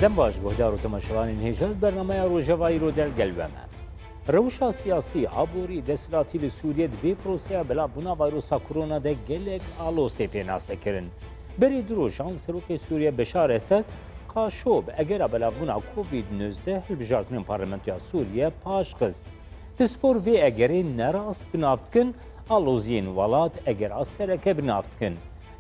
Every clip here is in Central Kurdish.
دەم باش گۆدار و تەماشەوانی هێژە بەرنامەیە ڕۆژەوایی ڕۆدەلگەلوەمە. ڕەوشە سیاسی ئابووری دەسەڵاتی لە سووریە دەبێ پرۆسەیە بەلا بوونا ڤایرۆسا کۆرۆنادا گەلێک ئالۆستێ پێناسەکردن. بەری درۆژان سەرۆکی سووریە بەشار ئەسەد قاشۆب ئەگەرە بەلابوونا کۆڤید-19 هەڵبژاردنên پارلەمانتیا سووریە پاش خست. پسپۆر vê ئەگەرê nerast binavdikin aloziyên welat egera sereke binavdikin.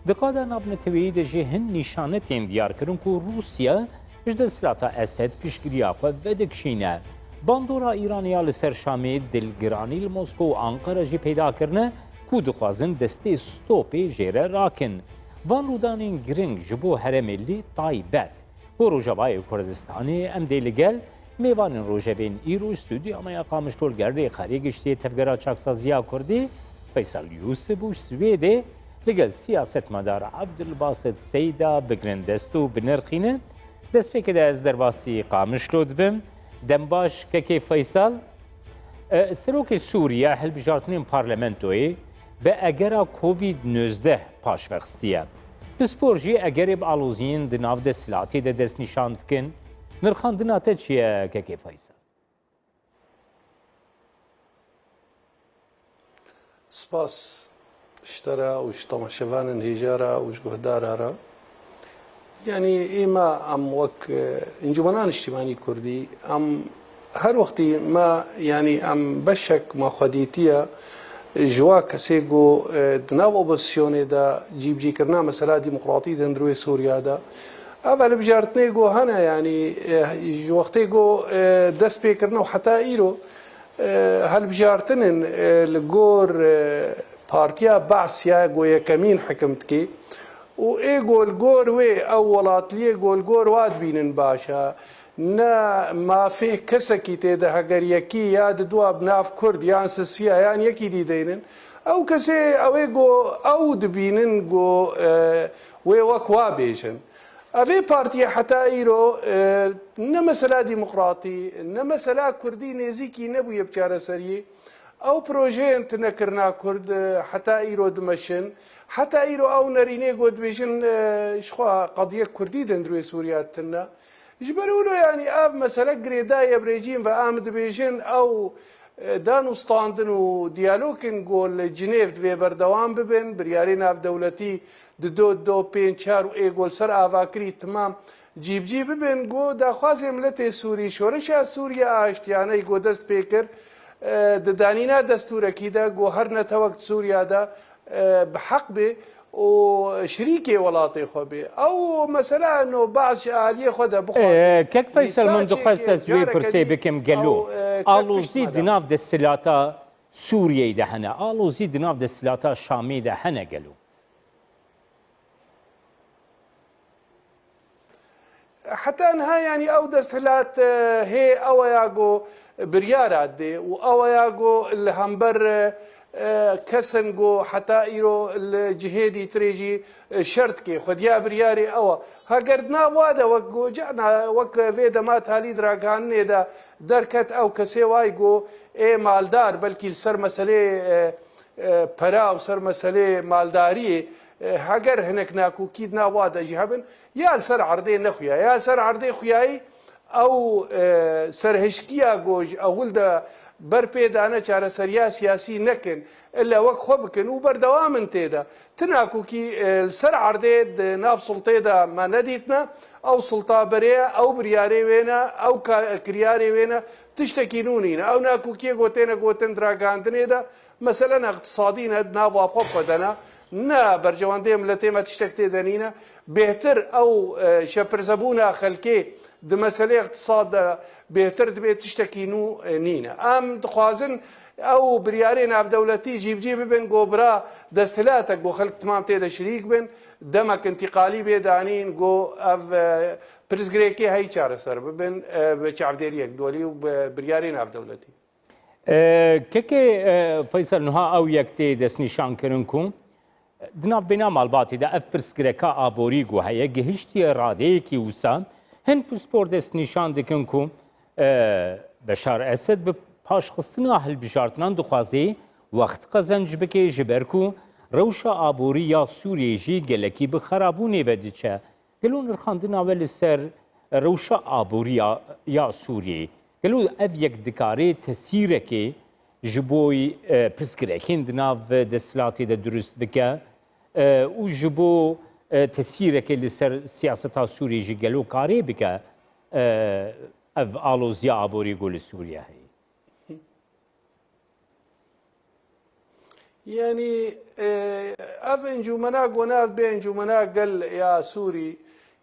Di qada navneteweyî de jî hin nîşanetên diyarkirin ku Rûsya ji desthilatê Esed piştgiriya xwe vedikişîne. Bandora Îraniya li ser Şamê dilgiranî li Moskow û Ankara jî peyda kirine ku dixwazin destê stopê jêre rakin. Van rûdanên giring ji bo herêmê lê taybet. Bo Rojavayê Kurdistanê em dê li gel mêvanên rojevên îro stûdyoya me ya Qamişlogerê Xerê giştê tevgera çaksaziya Kurdî Feysal Yusuf û Swêdê li gel siyasetmedar Abdulbasit Seyda bigirin dest û binirxînin. Destpêkê de ez derbasî Qamişlo dibim. Dem baş kekê Feysal, Serokê Sûriye hilbijartinên parlamentoyê bi egera Covid-19 paşvexistiye. Pispor jî egerê bi aloziyên di nav desthilatê de destnîşan dikin. Nirxandina te çi ye kekê Feysal? سپاس اشترا و تماشەوانن هێژارە و گۆدارارە یعنی ئێمە ئەم وەک ئەنجومەنان نیشتیمانی کوردی ئەم هەر وەختی ما ینی ئەم بەشێک ماخودیتیە ژوا کەسێک گۆ دناو ئۆپۆزیسیۆنێدا جیبجیکردنا مەسەلا دیموقراتی دەندروێ سووریادا ئەڤە لە بژارتنێ گۆ هەنە ینی وەختێ گۆ دەست پێکردن و حتا ئیرۆ هەلبژارتنن لە گۆر پارتیا باسیا گۆ یەکەمین حکم بکەی و ئێ گۆلگۆر وێ ئەو وڵاتلیە گۆلگۆر وات بینن باشە نە مافێ کەسێکی تێدا هەگەر یەکی یا دوا بناف کورد یان سسیە یان یەکی دیدەینن ئەو کەسێ ئەوێ گۆ ئەو دبینن گۆ وێ وەک وا بێژن ئەvê partiye heta îro ne mesela dîmokratî ne mesela Kurdî nêzîkî nebûye bi çareseriyê ew projeyên tinekirina Kurd heta îro dimeşin heta îro ew nerînê got dibêjin jixwe qediye Kurdî dendrûyê Sûriya tune ji ber wilo yanî ev mesele girêdayê birêjîn ve em dibêjin ew dan û standin û diyalogên gol Cinêv divê berdewam bibin biryarê navdewletî di 2-2-5-4 û ê gol ser avakirî timam cîbcî bibin got daxwazê miletê Sûrî şoreşa Sûriya aştiyaneyî got dest pê kir di danîna destûrekî de got her netewek Sûriya de bi heq bê û şirîkê welatê xwe bê ew mesela no baz ji aliyê xwe de bixwazin Kek Feysal min dixwest ez wê pirsê bikim gelo alozî di nav desthilata Sûriyeyê de hene alozî di nav desthilata Şamê de hene gelo حتى انها يعني او دستهلات هي او ياغو بريارات دي او ياغو الهمبر كسنغو حتى ايرو الجهادي تريجي شرط كي خديا برياري او هاجردنا وادا وقو جانا وك فيدا ما تالي دراغان دا دركت او كسي وايغو اي مالدار بلكي سر مساله برا او سر مساله مالداري هەگەر هەنێک ناکوکیت ناوادا جی هەبن یا سەر عەردەی نەخویا یا سەر عەردەی خویایی ئەو سەرهشتیە گۆژ ئەوڵدا بەرپێدانە چارەسەریا سیاسی نەکەن ئەلا وەک خۆ بکەن و بەردەوامن تێدا تناکوکی سەر عەردێ ناف سوڵتێدا ما نەدیتنە ئەو سوڵتا بەرەیە ئەو بریارێ وێنە ئەو کریارێ وێنە تشتێکی نونینە ئەو ناکوکیە گۆتێنە گۆتن دراگاندنێدا مەسەلەن اقتصادینە ناوا خۆ خۆدەنا نا برجواندی ملتی ما تشتکتی دنینا بهتر او شپرزبونا خلکی د مسئله اقتصاد بهتر دبی تشتکینو نینا ام دخوازن او بریاری ناف دولتی جیب بن گوبرا دستلاتک گو خلق تمام تیدا شریک بن دمک انتقالی بیدانین گو اف پرزگریکی هایی چاره سر ببن بچعفدیریک دولی و بریاری ناف دولتی ککی فیصل نها او یکتی دست نشان کرن کن دناف بنا مالباتی دا اف پرسگرکا آبوری گو هیا گهشتی راده کی وسا هن پسپور دست نشان دکن کو بشار اسد به پاشخستنا هلبژارتنان دخوازی وقت قزنج بکه جبر کو روشا آبوری یا سوریه جی گلکی به خرابونه ودیچه گلون رخاندنا ولی سر روشا آبوریا یا سوریه گلو اف یک دکاره تسیره که جبوی پرسکرکین دناو دستلاتی ده درست بکه و جبو تسیره که لسر سیاستا سوریه جی گلو کاری بکه اف آلوزیا آبوری گل سوریه هی يعني اف انجومنا قناف بانجومنا قال يا سوري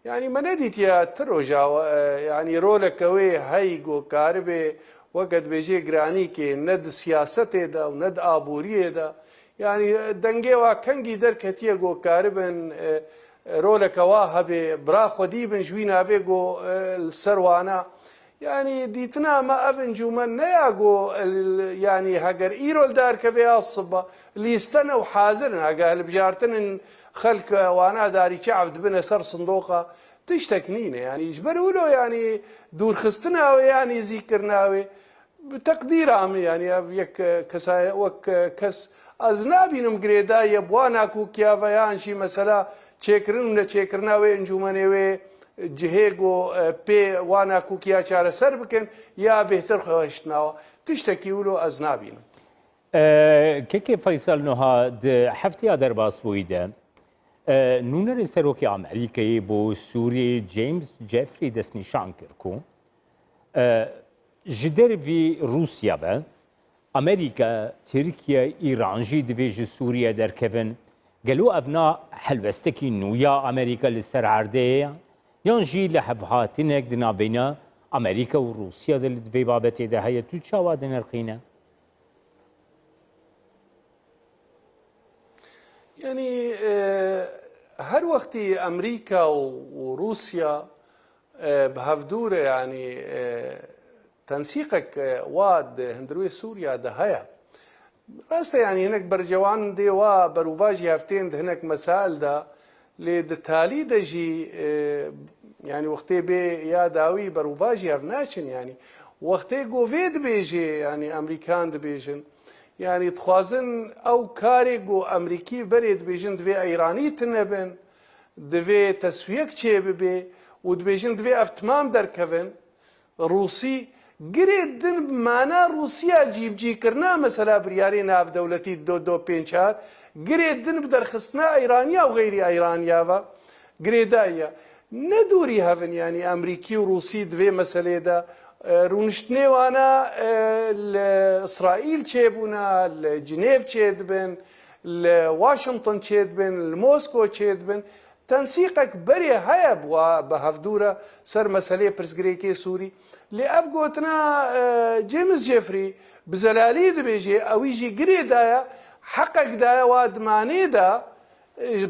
يعني ما نديت يا تروجا يعني رولك وي هيجو كاربي وقت بيجي جرانيكي ند سياسته دا وند ابوريه دا يعني دنگي وا كنگي دركتيه جو كاربن رولك واهبي برا خدي بن جوينا بيجو السروانا يعني ديتنا ما افن جومن نياغو يعني هاجر ايرول دار كبي الصبا اللي يستنوا حاضر هاجر بجارتن خلق وانا داري شعب بنا سر صندوقه تشتكنينا يعني يجبروا له يعني دور خستنا يعني ذكرناوي بتقدير عام يعني يك كسا وك كس ازنابي نمغريدا يبوانا كوكيا فيان شي مثلا تشكرن تشكرناوي انجومنوي جهيجو بي وانا كوكيا شار سربكن يا بهتر خوشناوا تشتكي ولو ازنابين كيكي فيصل نوها حفتي در باس بويدا نونر سروكي امريكي بو سوري جيمس جيفري دسني شانكركو جدر في روسيا با امريكا تركيا ايران جي دفيج سوريا در كيفن قالوا افنا حلوستكي نويا امريكا لسر عرديه یان جی لحفهاتنك دنا بين امريكا وروسيا دل في بابتي ده هي تشاوا دنرقينا يعني هر وقت امريكا وروسيا بهفدور يعني تنسيقك واد هندروي سوريا ده هيا راسته يعني هناك برجوان دي وبروفاجي هفتين ده هناك مسائل ده لدتالي دجي يعني وقتي بي يا داوي بروفاجي هفناشن يعني وقتي قوفيد بيجي يعني امريكان دبيجن يعني تخوازن او كاري قو امريكي بريد بيجن دفي ايراني تنبن دفي تسويق چه ببي ودبيجن دفي افتمام در كفن روسي قريد دن بمعنى روسيا جيب جي كرنا مثلا برياري ناف دولتي دو بينشار قريد دن بدرخصنا ايرانيا وغيري ايرانيا و قريدايا ندوري هفن يعني امريكي وروسي دفي مسألة دا رونشتني وانا اسرائيل چيبونا جنيف چيدبن واشنطن چيدبن موسكو چيدبن تنسيقك بري هيب وبهفدورة سر مسألة برسغريكي سوري لأف قوتنا جيمس جيفري بزلالي دبيجي او يجي قريدايا حقق دايا وادماني دا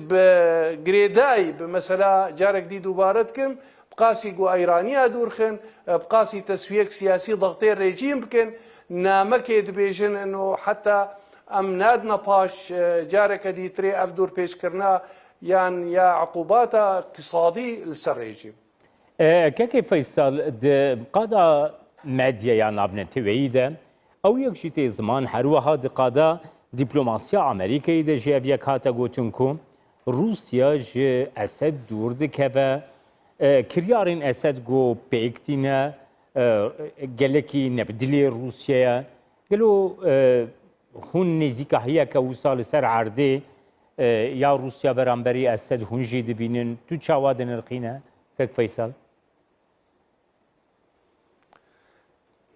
بقريداي بمثلا جارك دي دوبارتكم بقاسي قو ايرانيا دورخن بقاسي تسويق سياسي ضغطي الرجيم بكن نامكي دبيجن انه حتى امنادنا باش جارك دي تري افدور بيش كرنا يعني يا عقوبات اقتصادي لسر الرجيم كيف فيصل قادا ماديا يعني نابنة تويدا او يكشيتي زمان حروها قادا دیپلماسیا امریکایی ده جه اویا کاتا گوتن کن روسیا جه اسد دور دکه کریارین اسد گو پیکتینه گلکی نبدلی روسیا گلو هون نزیکه هیا که وصال سر عرده یا روسیا برانبری اسد هون جی دبینن تو چاواد نرقینه كيف فيصل؟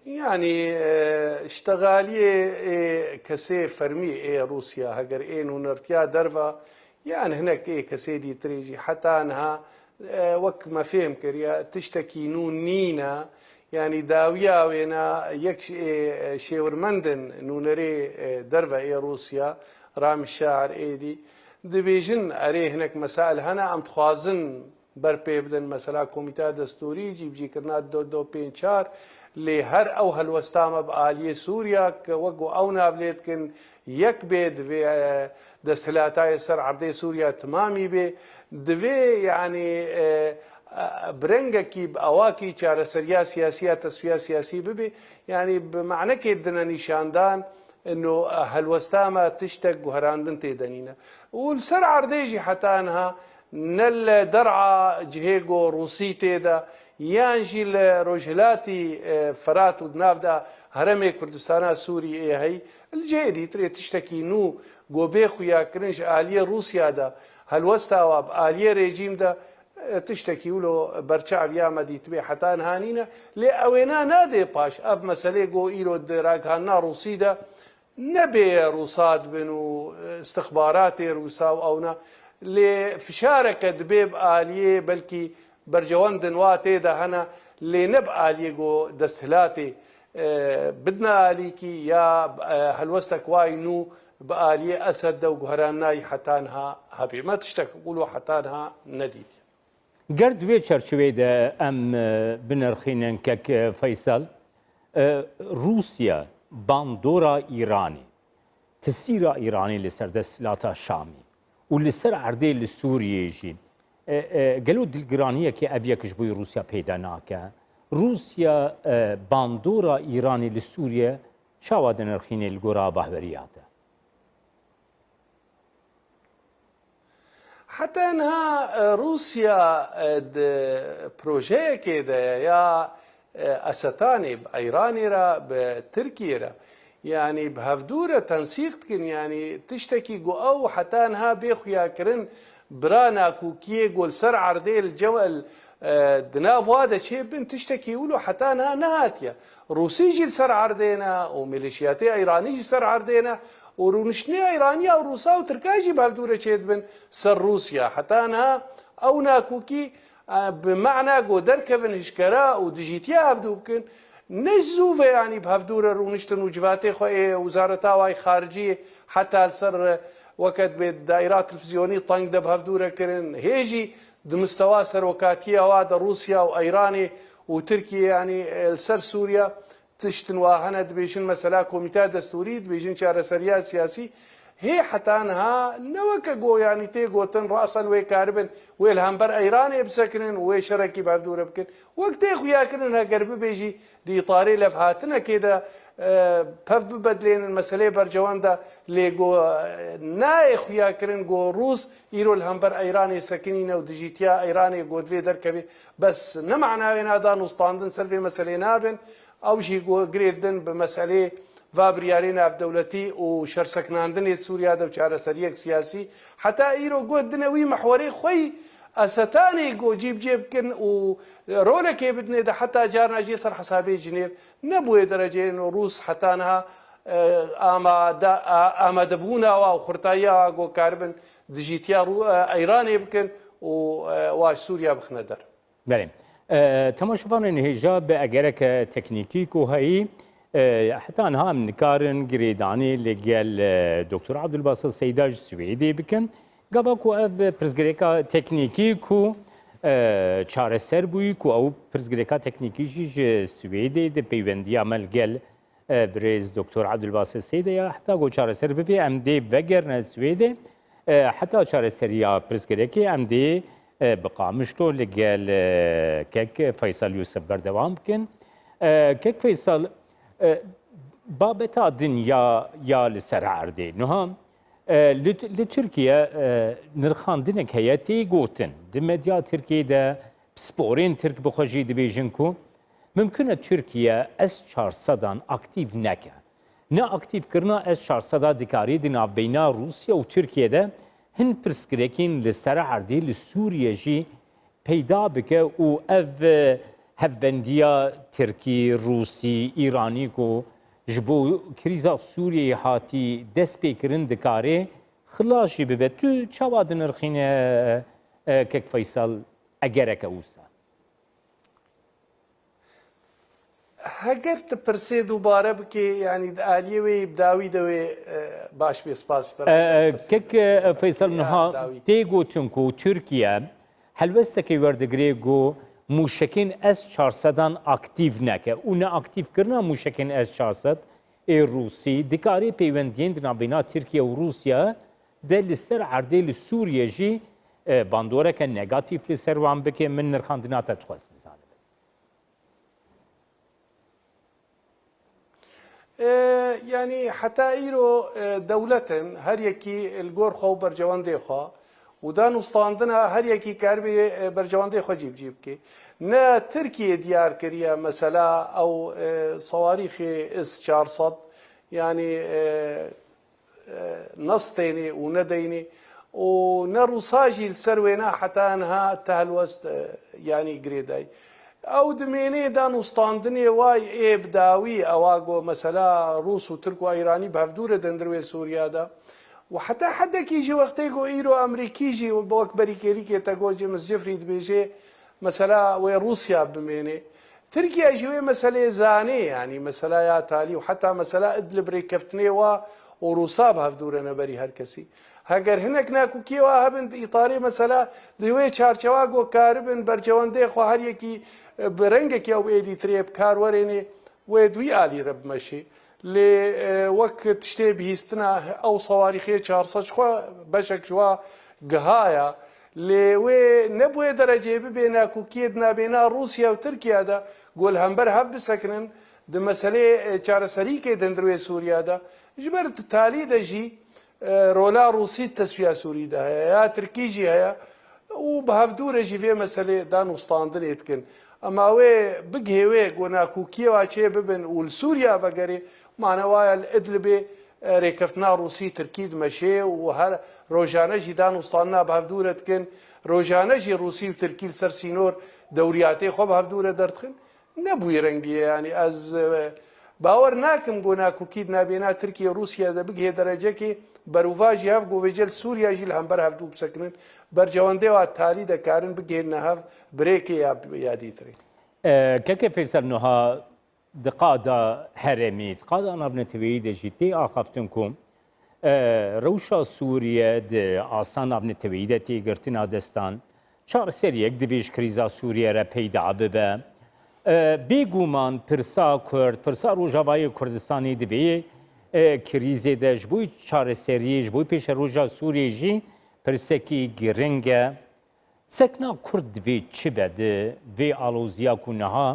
يعني اشتغالية كسي فرمي روسيا هجر ونرتيا درفا يعني هناك كسي دي تريجي حتى انها وك ما فهم كريا تشتكي نينا يعني داويا وينا يك شيورمندن نونري درفا روسيا رام الشاعر دي دبيجن اري هناك مسائل هنا ام تخوازن بربي بدن مثلا كوميتا دستوري جيب كرنا دو بين شهر لهر او هالوستامه بآلية سوريا وقو او نابليت كن يك بيد في دستلاتاي سر عرضي سوريا تمامي بي دفي يعني برنجكي بأواكي چار سريا سياسية تسوية سياسي ببي يعني بمعنى كيدنا نشاندان انه هالوستامه تشتق وهراندن تيدنينا والسر عرضيجي حتى انها نل درعا جهيجو روسي تيدا یانجی لە ڕۆژهلاتی فەرات و ناودا هەرەمێ کوردستانە سووری هەی جێری ترێ تشتێکی نو گۆبێ خویاکردنش ئالیە رووسیادا هەلوەستاوە ئالیە رێژیمدا تشتێکی ولۆ بەرچاو یامەدیت بێ حتان هانینە لێ ئەوێنا نادێ پاش ئەف مەسلەی گۆ ئیرۆ ڕاگهاننا ڕووسیدا نەبێ ڕووسات بن و استخباراتێ ڕووسا و ئەونا لێ فشارەکە دبێ ئالیێ بەلکی بەرجەوەندن وا تێدا هەنا لێ نەب ئالیێ گۆ دەستهلاتێ بدنە ئالیکی یا هەلوەستەک وای نو بە ئالیێ ئەسەدە و گوهراننای حتانها هەبێ مە تشتێک قوڵ و حتانها نەدیت گەر دوێ چەرچوێدا ئەم بنرخینن کەک فەیسەل رووسیا باندۆرا ئیرانی تسیرا ئیرانی لەسەر دەسەلاتا شامی و لەسەر عەردێ لە سووریێژی گەلۆ دڵگرانیەکی ئەڤیەکش بووی رووسیا پەیدا ناکە رووسیا باندۆرا ئیرانی لە سووریە چاوا دەنرخینێ لە گۆرا باهوەریاتە حتى انها روسيا بروجيكي يا استاني بايراني را بتركيا را يعني بهفدوره تنسيق كن يعني تشتكي جو او حتى انها بيخويا كرن برانا كوكي جول سر عردي الجوال دناف هذا شيء بنت تشتكي يقولوا حتى انها نهاتيا روسي جي سر عردينا وميليشياتي ايراني جي سر عردينا ورونشني ايرانيا وروسا وتركاجي بهالدوره تشيد بن سر روسيا حتى انها او ناكوكي بمعنى جو دركفن هشكرا وديجيتيا هفدو بكن نجزوفه يعني بهالدوره رونشتن وجباتي خوي وزاره واي خارجيه حتى سر وقت بالدائرات التلفزيونيه طنق ده بهالدوره كرن هيجي بمستوى سروكاتيه وهذا روسيا وايراني وتركيا يعني سر سوريا تشتن واهنا دبيجن مثلا كوميتا دستوري دبيجن شارع سريا سياسي هي حتى انها نوكا جو يعني تيجو تن راسا وي كاربن والهمبر ايراني بسكنن وي شركي بهدور بكن وقت يخويا كنن قرب بيجي دي طاري لفهاتنا كده بفد بدلين المساله برجوان دا ليجو نا اخويا كرن جو روس يرو الهمبر ايراني سكنين وديجيتيا ايراني جو في دركبي بس نمعنا وين هذا نستاندن سلفي مساله نابن او شي جريدن بمساله فابريارينا في دولتي وشرسكناندن سوريا دو چاره سريك سياسي حتى ايرو قدنا وي محوري خوي استاني جو جيب كن ورولك بدنا ده حتى جارنا جي صار حسابي جنيف نبوي درجه انه روس حتى انها اما دبونا وخرطايا جو كاربن ديجيتيا ايراني بكن واش سوريا بخندر بله تماشاوان انهجاب اگرک تکنیکی کو هی حتى انها من كارن جريداني لجل دكتور عبد الباسط سيداج سويدي بكن قباكو اف برزغريكا تكنيكي كو چاره سر بوي كو او برزغريكا تكنيكي جي سويدي دي بيوندي عمل جل بريز دكتور عبد الباسط سيدي حتى جو چاره سر بي ام دي وگرن سويدي حتى چاره سريا برزغريكي ام دي بقامشتو لجل كك فيصل يوسف بردوام بكن كك فيصل بابتا دنیا یا لسر عرضی نهم لترکیه نرخاندنک هیاتی گوتن دمدیا ترکیه ده سپورین ترک بخوجی دبیجن کو ممکنه ترکیه اس 400 اکتیو نکه نه اکتیو کرنا اس 400 دکاری دناف بینا روسیا و ترکیه ده هن پرسکرکین لسر عرضی لسوریه جی پیدا بکه و اف هفبندیا ترکی روسی ایرانی کو جبو کریزا سوریه هاتی دست پیکرین دکاره خلاشی ببه تو چاوا دنرخینه کک فیصل اگرک اوسا هەگەر پرسێ دووبارە بکێ ینی ئالیەوەی بداوی دەوێ باش بێ سپاس کەک فەیسەڵ نها تێگوتن و تورکیا هەلوەستەکەی وەردەگرێ گۆ موشکین S-400 اکتیو نەکە و نە ئاکتیڤکردنا موشکین S-400 ê Rûsî dikarê peywendiyên navbêna Tirkiye û Rûsya de li ser erdê li Sûriye jî bandoreke negatîv li ser wan bike min nirxandina te dixwest bizanim. يعني حتى إيرو دولة هر يكي الجور خو برجوان ديخا و دانوستاندنا هەر یەکی کاربێ بەرجەوەندەی خۆجی بجی بکەی نە ترکیە دیار کردە مەسەلا ئەو سەواریخی S-400 ینی نەستێنێ و نەدەینێ و نە ڕووساژی سەر وێنا حتانها تەهلوەست ینی گرێدای ئەو دمێنێ دانوستاندنێ وای ئێبداوی ئەوا گۆ مەسەلا ڕووس و ترک و ئایرانی بەهەفدورە دەندروێ سووریادا و حتا حدێکیژی وەختەی گۆ ئیرۆ ئەمریکیژی بۆ وەک بەریکێریکێتە گۆ جێمس جفری دبێژێ مەسەلا وێ رووسیا بمێنێ ترکیا ژوێ مەسەلێ زانێ ینی مەسەلا یا تالی و حتا مەسەلا ئدلب ڕێککەفتنێوە و ڕووسا بەهەفدورە نەبەری هەر کەسی هەگەر هەنێک ناکوکیێوە هەبن ئیتاری مەسەلا دوێ چارچەوا گۆ کاربن بەرجەوەندەی خۆ هەریەکی بەرەنگێکی ئەو ئێدی ترێ بکار وەرێنێ وێ دوی ئالی رە بمەشێ لێ وەک تشتێ بهیستنە ئەو سەواریخێ 400 خۆ بەشێک جووا گەهایە لێوێ نەبووێ دەرەجێ ببێ ناکوکیێت نابێنا رووسیا و ترکیادا گۆل هەمبەر هەب بسەکنن د مەسەلێ چارەسەریکێ دەندروێ سووریادا ژبەر تالی دەژی ڕۆلا رووسی تەسویا سووریدا هەیە یا ترکیژی هەیە و بەهەفدورەژی فێ مەسەلێ دانوستاندنێتکن ئەماوێ بگهێوێ گۆ ناکوکیەوە چێ ببن و سووریا بەگەرێ مانەوایە ئدلبێ ڕێکەفتنا رووسی ترکی دمەشێ و هەر ڕۆژانەژی دانوستاننا بەهەفدورەتکن ڕۆژانەژی رووسی و ترکی سەر سینۆر دەوریاتەی خۆ بەهەفدورە دەردخن نەبووی ڕەنگیە ینی ئەز باوەڕ ناکەم گۆ ناکوکیت نابێنا ترکیە رووسیا دەبگهێ دەرەجەکی بەروڤژی هەف گۆڤێجل سووریاژی لە هەمبەر هەفتوو بسەکنن بەرجەوەندەوە تالی دەکارن بگهێنە هەف برێکێ یادیترێ کەکە فێسەر نوها دقادا هەرێمی قادا ناونەتەوەیی دەژی تێ ئاخافتن کوم ڕەوشا سووریە ئاسان ناونەتەوەیی دە تێگرتنا دەستان چارەسەریەک دەوێژ کریزا سووریەرە پەیدا ببە بێگومان پرسا کورد پرسا ڕۆژاوایی کوردستانی دەوێ کریزێ دەژ بووی چارەسەریش بووی پێشە ڕۆژا سووریێژی پرسێکی گرنگە سەکنا کورد دوێ چی بەدە vê alozya ku niha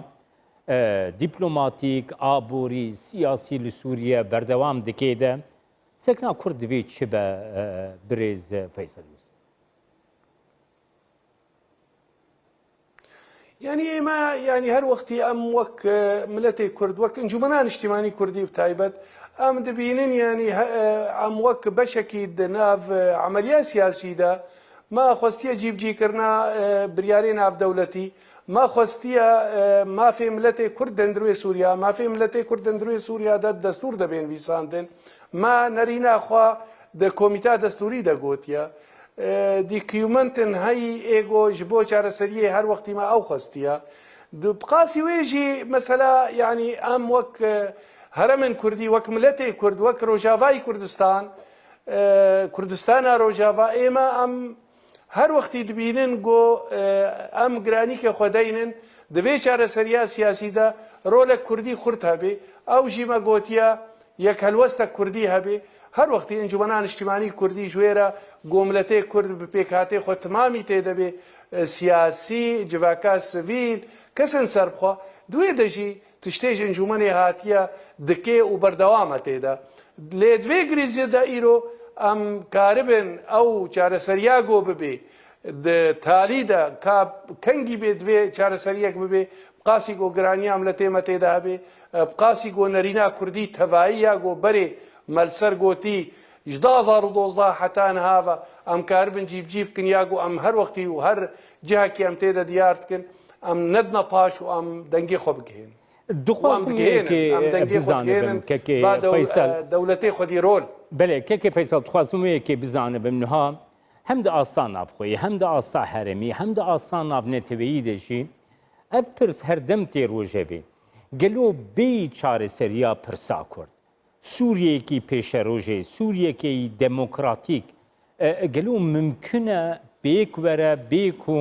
dîplomatîk aborî siyasî li Sûriye berdewam dike de sekna Kurd divê çi be birêz Feysel Yusuf يعني ئێمە ینی هەر وەختی ئەم وەک ملەتی کورد وەک ئەنجومەنان نیشتیمانی کوردی بتایبەت ئەم دەبینن ینی ئەم وەک بەشێکی ناو عملیە سیاسیدا ما خواستیە جیبجیکردنا بریارێ ناودەوڵەتی ما خواستیە مافێ ملەتی کورد دەندروێ سووریا مافێ ملەتی کورد دەندروێ سووریادا دەستور دەبێن ویساندن ما نەریناخوا کۆمیتا دەستوری دەگوتیە دیکیومنتن هەی ئێگۆ ji بۆ چارەسەریە هەر وەختی ما ئەو خواستیە بقاسی وێژی مەسەلا ینی ئەم وەک هەرەمن کوردی وەک ملەتی کورد وەک ڕۆژاوای کوردستان کوردستانە ڕۆژاوا ئێمە ئەم هەر وەختی دبینن گۆ ئەم گرانیکە خۆدەینن دەبێ چارەسەریا سیاسیدا ڕۆلە کوردی خورد هەبێ ئەو ژیمە گوتیە یەک هەلوەستە کوردی هەبێ هەر وەختی ئەنجومەنان نیشتیمانی کوردی ژوێرە گۆملەتەی کورد بپێکهاتەی خۆ تمامی تێدەبێ سیاسی جڤاکە سڤیل کەسن سەربخوا دوێ دەژی تشتێژ ئەنجومەنێ هاتیە دکێ و بەردەوامە تێدا لێ دوێ گریزیەدا ئیرۆ ئەم کاربن ئەو چارەسەریا گۆ ببێ تالیدا کەنگی بێ دوێ چارەسەریەک ببێ بقاسی گۆ گرانیام لە تێمە تێدا هەبێ بقاسی گۆ نەرینا کوردی تەڤاییە گۆ بەرێ مەلسەر گۆتی 2012 حتان هاوە ئەم کاربن جیبجی بکن یاگو ئەم هەر وەختی و هەر جیهاکی ئەم تێدا دیارتکن ئەم نەدنە پاش و ئەم دەنگی خۆ بگهێن دەولەتەی خودی ڕۆل بەێ کێکێ فەیسەڵ خوازمەیەکێ بزانە بم نها هەم دە ئاسان نافخۆی هەم دە ئاستا هەرەمی هەم دە ئاسان ناونێتەوەیی دەژی ئەف پرس هەردەم تێ ڕۆژەبێ گەلۆ بێ چارەسەریا پرسا کورد سووریەکی پێشەڕۆژێ سووریەکەی دەموکراتیک گەلۆ ممکنە بێک وەرە بێک و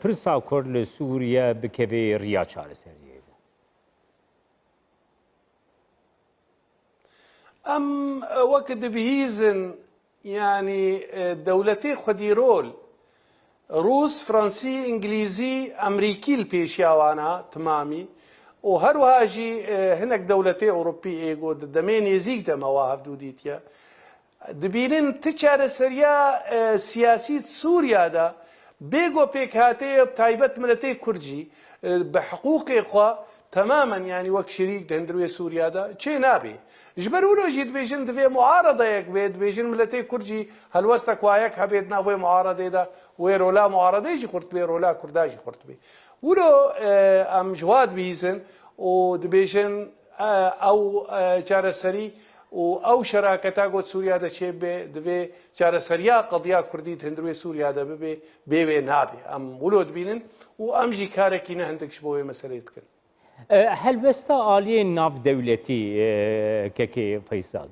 پرسا کورد لە سووریە بکەوێ ڕیا چارەسەریەدا ئەم وەک دەبیهیزن ینی دەولەتەی خودی ڕۆل رووس فەڕەنسی ئینگلیزی ئەمریکی پێشیاوانە تمامی و هەروەهاژی هەنێک دەولەتەی ئەوروپی ئێگۆ دەمێ نێزیک دەمەوە هەفتوو دیتە دبینن تچارە سەریا سیاسی سووریادا بێگۆ پێک هاتەیە تایبەت ملەتەی کورجی بە حقوقی خوا تەمامەن ینی وەک شەریک هەندروێ سووریادا چێ نابێ ژبەر ولۆژی دبێژن دەوێ معارەدەیەک بێت دبێژن ملەتەی کورجی هەلوەستە کوایەک هەبێت ناوەی معارەدەیدا وێ ڕۆلا معارەدەیژی خورد بێ ڕۆلا کورداژی خورد بێ ولۆ ئەم ژواد بیزن و دبێژن ئەو چارەسەری و ئەو شەراکەتا گۆت سووریا دەچێ بێ دەبێ چارەسەریا قەدیا کوردی هەندروێ سووریادا ببێ بێوێ نابێ ئەم ولۆ دبینن و ئەمژی کارێکی نە هەندێکش بۆ وێ مەسەلەی بکەن هەلوەستا ئالیە ناو دەولەتی کەکێ فەیساڵ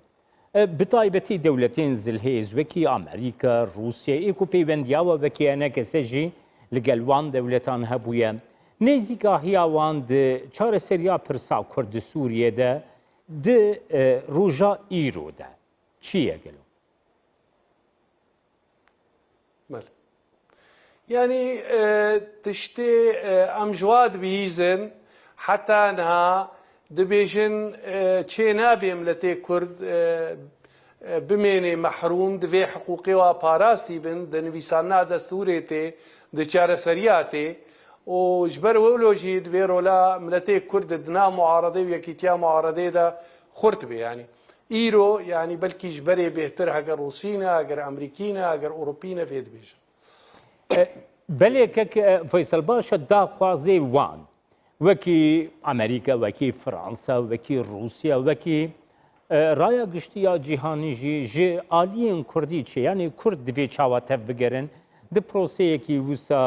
بتایبەتی دەولەتین زلهێز وەکی ئەمریکا رووسیا ئێک و پەیوەندیاوە بەکیانە کەسەژی لەگەڵ وان دەولەتان هەبووە نێزیکاهیاوان چارەسەریا پرسا کوردی سووریەدە ڕۆژا ئیرۆدا چییە گەلو ینی تشتێ ئەم ژواد بیزن حتا نها دبێژن چێ نابێم لە تێ کورد بمێنێ مەحروم دەوێ حقوقیەوە پاراستی بن دەنویساننا دەستورێ تێ دچارەسەریا تێ و ژبەر وەولۆژی دوێ ڕۆلا ملەتێ کورد دنا معارەدەی و یەکیتیا معارەدەیدا خورد بێ ینی ئیرۆ ینی بەلکی ژبەرێ بێتر هەگەر ڕوسینە ئەگەر ئەمریکینە ئەگەر ئۆروپینە فێ دبێژن بەلێکە فەیسەڵ باشە داخوازێ وان وەکی ئەمریکا وەکی فەرەنسا وەکی رووسیا وەکی ڕایە گشتیە جیهانیژی ژێ ئالیین کوردی چێ ینی کورد divê çawa tev bigerin di proseyekî wisa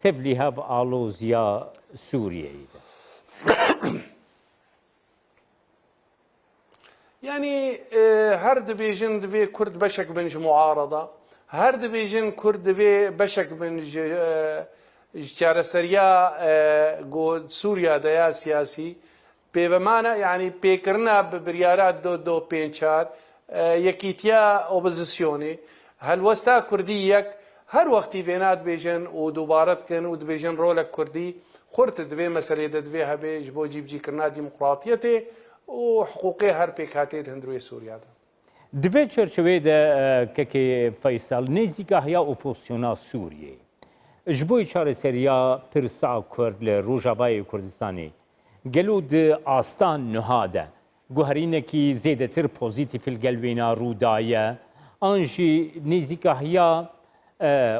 tevlî hev aloziya Sûriyeyê de ینی هەر دبێژن divê کورد بەشێک بن ji معارەدا هەر دبێژن کورد divê بەشێک بن چارەسەریا سووریادەیا سیاسی پێوەمانە ینی پێکردنا بریارە 254 یەکیتیا ئۆپۆزیسیۆنێ هەلوەستا کوردی یەک هەر وەختی vێنات بێژن و دووبارەتکەن و دبێژن ڕۆلە کوردی خورتە divê meselê de divê hebe ji bo cîbicîkirina dîmokratiyetê û hiqûqê her pêk hatê hindrûyê Sûriyada. Divê çerçeveyê de kekê Feysal nêzîgahiya opozisyona Sûriyê ji bo çareseriya tirsa Kurd li Rojavayê Kurdistanê gelo di astan niha de guherînekî zêdetir pozîtîf li gel wêna Rûdaye an jî nêzîgahiya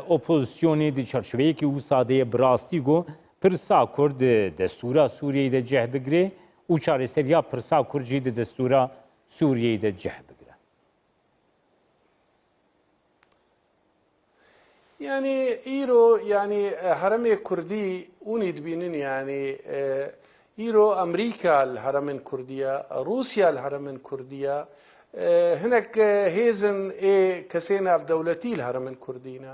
opozisyonê di çerçeveyekî wisa de bi rastî got pirsa Kurd di destûra Sûriyeyê de cih bigire û çareseriya pirsa Kurd jî di destûra Sûriyeyê de cih bigire. Yani îro yani heremê Kurdîûnî dibînin yani îro Amerîka li heremên Kurdiya, Rûsya li heremên Kurdiya, hinek hêzin ê kesên navdewletî li heremên Kurdî ne.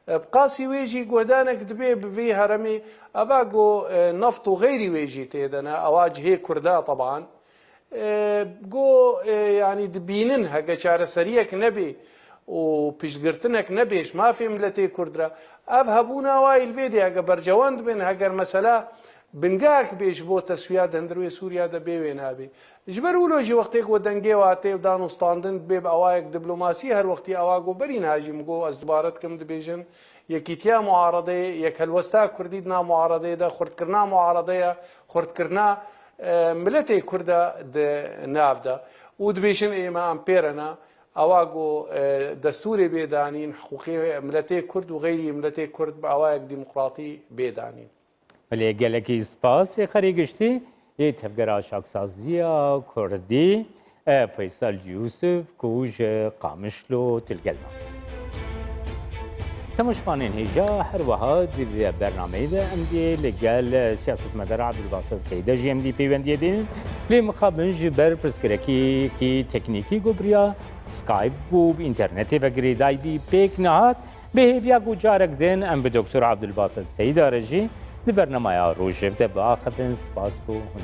Bi qasî wê jî guhdanek dibe bi vê heremê eva got neft û xêrî wê jî têde ne ewa cihê Kurda teban got yani dibînin hege çareseriyek nebe û piştgirtinek nebêj mafê miletê Kurd re ev hebûna wayî li vê de hege bercewend bin heger mesela bingehek bê ji bo teswiya hundirûyê Sûriya de bê wê nabe. Ji ber wilo jî wextê ku dengê hatê û danûstandin bê bi awayek diplomasî her wextî ewa got berîn hajî min got ez dubaret kim dibêjin yekîtiya muaredeyê yek helwesta Kurdî dina muaredeyê de xurtkirina muaredeya xurtkirina miletê Kurd di nav de û dibêjin ême em pêrena ewa got destûrê bêdanîn hiqûqê miletê Kurd û xêrî miletê Kurd bi awayek dîmokratî bêdanîn. Belê gelekî spas rêxerê giştî ê tevgera şaxsaziya Kurdî Feysal Yusuf ku ji Qamişlo tilgelma. Temoşvanên hêja her wiha di bernameyê de em dê li gel siyasetmedar Abdulbasit Seyîdê jî em dî peywendiyê dînin lê mixabin ji ber pirsgirêkî teknîkî gobriya Skype bû bi internetê ve girêdayî bî pêk nehat bê hêviya ku carek din em bi Dr. Abdulbasit Seyîda re jî di bernamaya Rojhiv de biaxivin spas ku hûn.